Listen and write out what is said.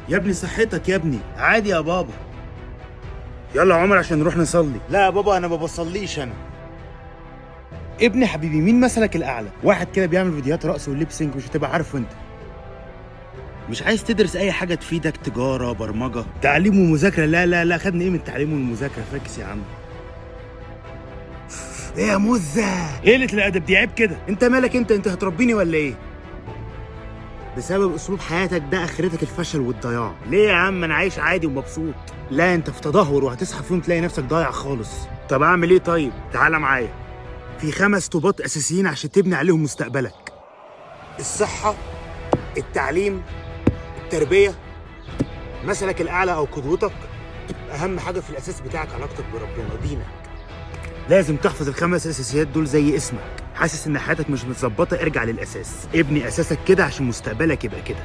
يا ابني صحتك يا ابني. عادي يا بابا. يلا يا عمر عشان نروح نصلي. لا يا بابا انا ما بصليش انا. ابني حبيبي مين مثلك الاعلى؟ واحد كده بيعمل فيديوهات رقص والليبسينج مش هتبقى عارفه انت. مش عايز تدرس اي حاجه تفيدك؟ تجاره، برمجه، تعليم ومذاكره؟ لا لا لا، خدني ايه من التعليم والمذاكره؟ فاكس يا عم. ايه يا مزه؟ ايه قله الادب دي؟ عيب كده. انت مالك انت هتربيني ولا ايه؟ بسبب اسلوب حياتك ده اخرتك الفشل والضياع. ليه يا عم؟ انا عايش عادي ومبسوط. لا انت في تدهور وهتصحى في يوم تلاقي نفسك ضايع خالص. طب اعمل ايه طيب؟ تعالى معايا. في 5 طوبات اساسيين عشان تبني عليهم مستقبلك: الصحه، التعليم، التربيه، مثلك الاعلى او قدوتك، اهم حاجه في الاساس بتاعك علاقتك بربنا ودينك. لازم تحفظ ال5 اساسيات دول زي اسمك. حاسس ان حياتك مش متظبطه؟ ارجع للاساس، ابني اساسك كده عشان مستقبلك يبقى كده.